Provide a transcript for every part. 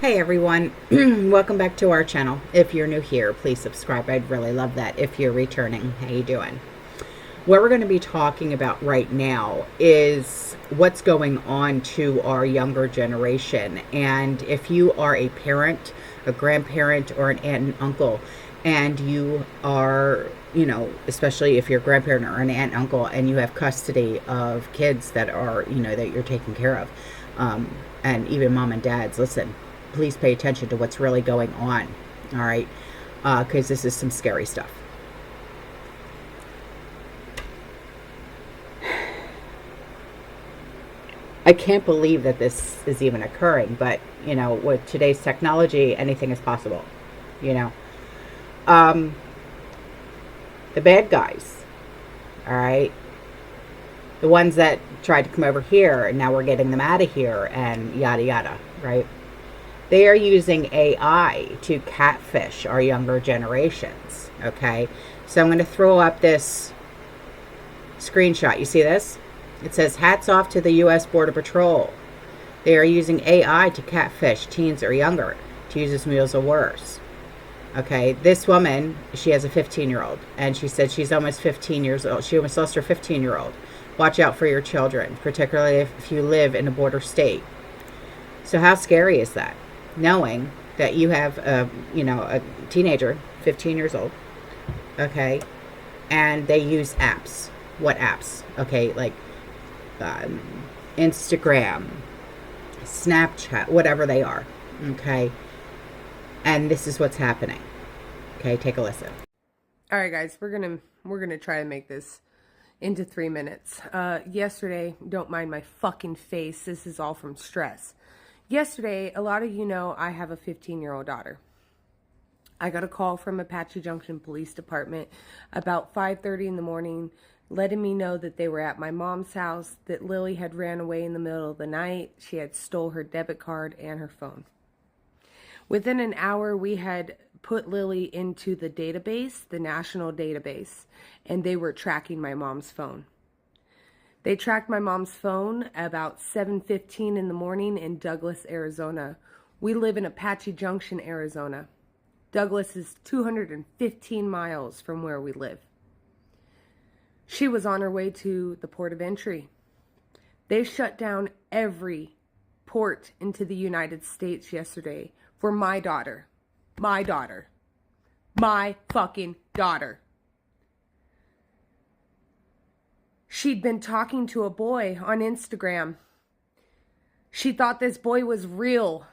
Hey everyone, welcome back to our channel. If you're new here, please subscribe. I'd really love that. If you're returning, how you doing? What we're going to be talking about right now is what's going on to our younger generation. And if you are a parent, a grandparent, or an aunt and uncle, and you are, especially if you're a grandparent or an aunt and uncle, and you have custody of kids that are, that you're taking care of, and even mom and dads, listen, please pay attention to what's really going on, all right? Because this is some scary stuff. I can't believe that this is even occurring, but, with today's technology, anything is possible, you know. Um, the bad guys, all right? The ones that tried to come over here, and now we're getting them out of here, and yada, yada, right? They are using AI to catfish our younger generations, okay? So I'm going to throw up this screenshot. You see this? It says, hats off to the U.S. Border Patrol. They are using AI to catfish teens or younger to use as mules or worse. Okay, this woman, she has a 15-year-old, and she said she's almost 15 years old. She almost lost her 15-year-old. Watch out for your children, particularly if you live in a border state. So how scary is that? Knowing that you have a teenager, 15 years old, okay, and they use apps. What apps? Okay, like Instagram, Snapchat, whatever they are, okay, and this is what's happening. Okay, take a listen. All right, guys, we're gonna try to make this into 3 minutes. Yesterday, don't mind my fucking face. This is all from stress. Yesterday, a lot of you know I have a 15-year-old daughter. I got a call from Apache Junction Police Department about 5:30 in the morning, letting me know that they were at my mom's house, that Lily had ran away in the middle of the night. She had stole her debit card and her phone. Within an hour, we had put Lily into the database, the national database, and they were tracking my mom's phone. They tracked my mom's phone about 7:15 in the morning in Douglas, Arizona. We live in Apache Junction, Arizona. Douglas is 215 miles from where we live. She was on her way to the port of entry. They shut down every port into the United States yesterday for my daughter. My daughter. My fucking daughter. She'd been talking to a boy on Instagram. She thought this boy was real.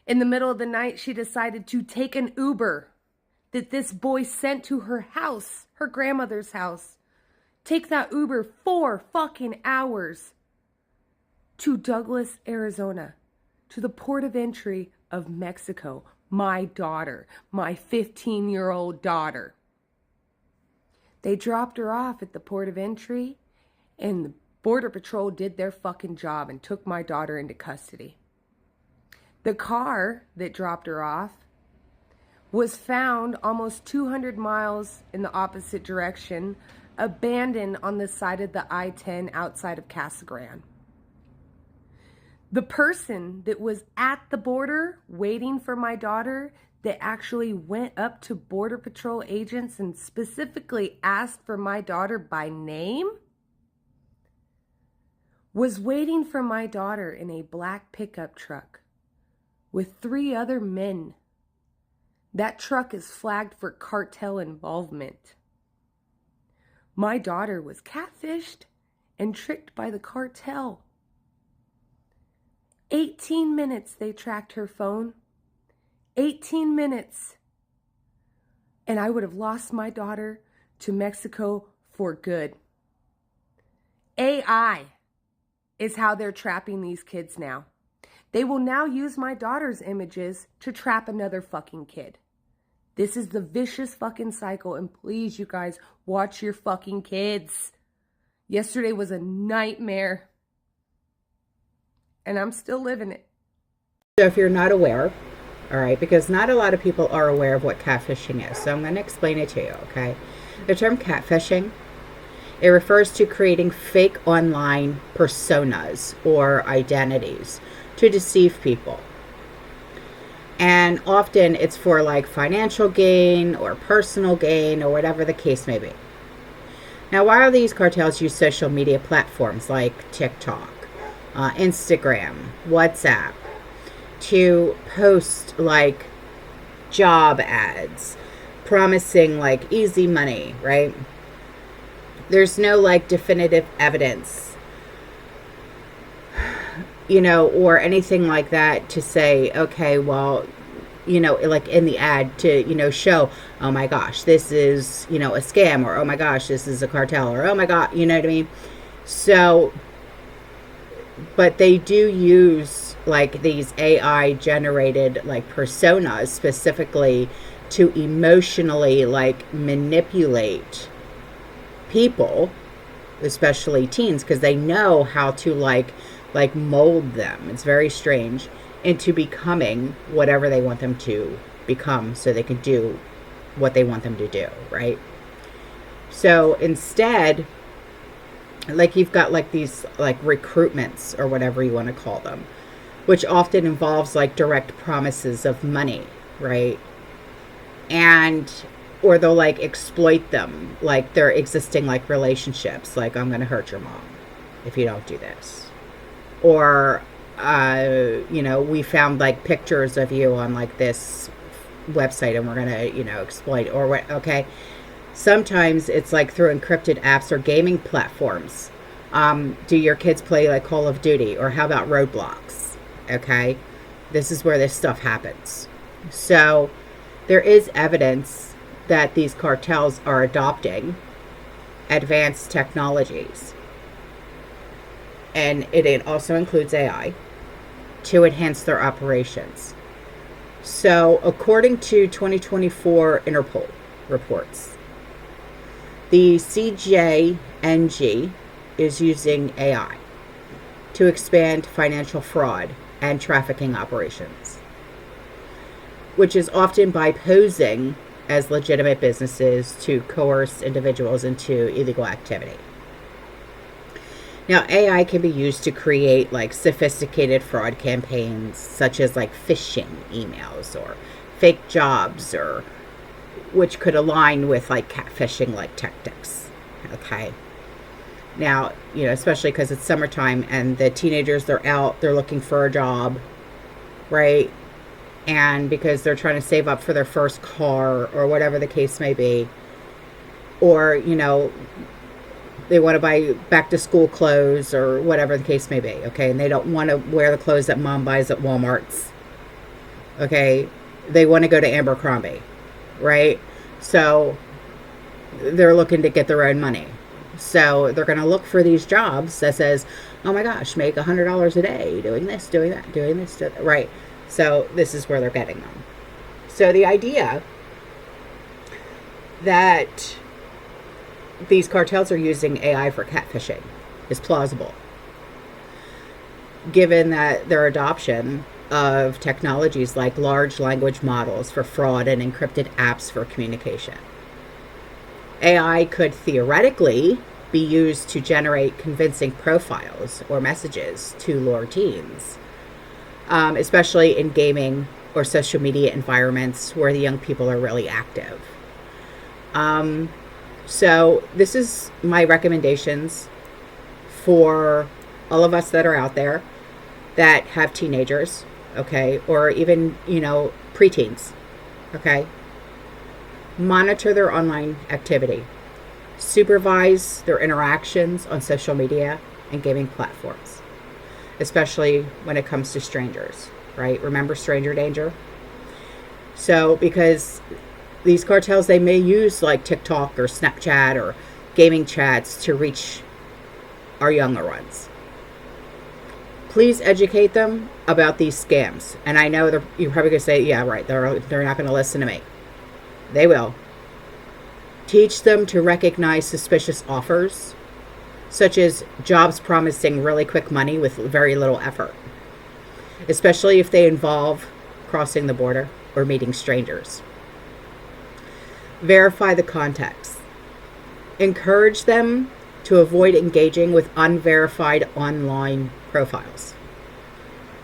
In the middle of the night, she decided to take an Uber that this boy sent to her house, her grandmother's house. Take that Uber 4 fucking hours to Douglas, Arizona, to the port of entry of Mexico. My daughter, my 15-year-old daughter. They dropped her off at the port of entry, and the Border Patrol did their fucking job and took my daughter into custody. The car that dropped her off was found almost 200 miles in the opposite direction, abandoned on the side of the I-10 outside of Casa Grande. The person that was at the border waiting for my daughter, that actually went up to Border Patrol agents and specifically asked for my daughter by name, was waiting for my daughter in a black pickup truck with 3 other men. That truck is flagged for cartel involvement. My daughter was catfished and tricked by the cartel. 18 minutes they tracked her phone. 18 minutes. And I would have lost my daughter to Mexico for good. AI is how they're trapping these kids now. They will now use my daughter's images to trap another fucking kid. This is the vicious fucking cycle, and please, you guys, watch your fucking kids. Yesterday was a nightmare, and I'm still living it. So if you're not aware, all right, because not a lot of people are aware of what catfishing is, so I'm going to explain it to you, okay? The term catfishing, it refers to creating fake online personas or identities to deceive people. And often it's for like financial gain or personal gain or whatever the case may be. Now, why do these cartels use social media platforms like TikTok, Instagram, WhatsApp to post like job ads promising like easy money, right? There's no like definitive evidence, or anything like that to say, okay, well, like in the ad to, show, oh my gosh, this is, a scam, or oh my gosh, this is a cartel, or oh my God, you know what I mean? So, but they do use like these AI generated like personas specifically to emotionally like manipulate people, especially teens, because they know how to like mold them. It's very strange, into becoming whatever they want them to become so they can do what they want them to do, right? So instead, like you've got like these like recruitments or whatever you want to call them, which often involves like direct promises of money, right? And or they'll like exploit them, like their existing like relationships, like I'm going to hurt your mom if you don't do this, or we found like pictures of you on like this website and we're going to, exploit, or what, okay. Sometimes it's like through encrypted apps or gaming platforms. Do your kids play like Call of Duty, or how about Roblox? Okay. This is where this stuff happens. So there is evidence that these cartels are adopting advanced technologies, and it also includes AI, to enhance their operations. So according to 2024 Interpol reports, the CJNG is using AI to expand financial fraud and trafficking operations, which is often by posing as legitimate businesses to coerce individuals into illegal activity. Now, AI can be used to create like sophisticated fraud campaigns, such as like phishing emails or fake jobs, or which could align with like catfishing like tactics. Okay. Now, especially because it's summertime and the teenagers, they're out, they're looking for a job, right? And because they're trying to save up for their first car or whatever the case may be, or, they want to buy back to school clothes or whatever the case may be, okay? And they don't want to wear the clothes that mom buys at Walmart's, okay? They want to go to Abercrombie, right? So they're looking to get their own money. So they're going to look for these jobs that says, oh my gosh, make $100 a day doing this, doing that, doing this, doing that, right? So this is where they're getting them. So the idea that these cartels are using AI for catfishing is plausible, given that their adoption of technologies like large language models for fraud and encrypted apps for communication. AI could theoretically be used to generate convincing profiles or messages to lure teens, especially in gaming or social media environments where the young people are really active. So this is my recommendations for all of us that are out there that have teenagers, okay, or even, preteens, okay. Monitor their online activity. Supervise their interactions on social media and gaming platforms, especially when it comes to strangers, right? Remember stranger danger? So, because these cartels, they may use like TikTok or Snapchat or gaming chats to reach our younger ones. Please educate them about these scams. And I know you're probably going to say, yeah, right, they're not going to listen to me. They will. Teach them to recognize suspicious offers, such as jobs promising really quick money with very little effort, especially if they involve crossing the border or meeting strangers. Verify the context. Encourage them to avoid engaging with unverified online profiles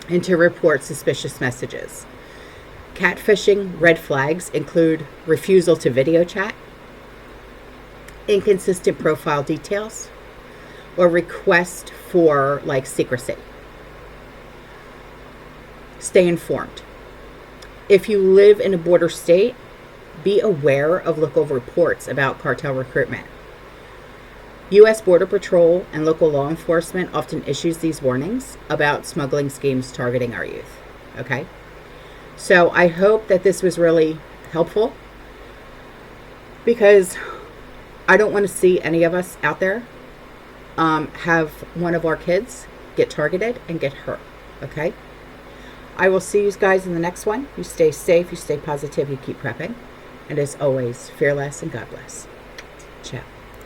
and to report suspicious messages. Catfishing red flags include refusal to video chat, inconsistent profile details, or request for like secrecy. Stay informed. If you live in a border state, be aware of local reports about cartel recruitment. U.S. Border Patrol and local law enforcement often issues these warnings about smuggling schemes targeting our youth. Okay? So I hope that this was really helpful, because I don't want to see any of us out there have one of our kids get targeted and get hurt. Okay? I will see you guys in the next one. You stay safe, you stay positive, you keep prepping. And as always, fear less and God bless. Ciao.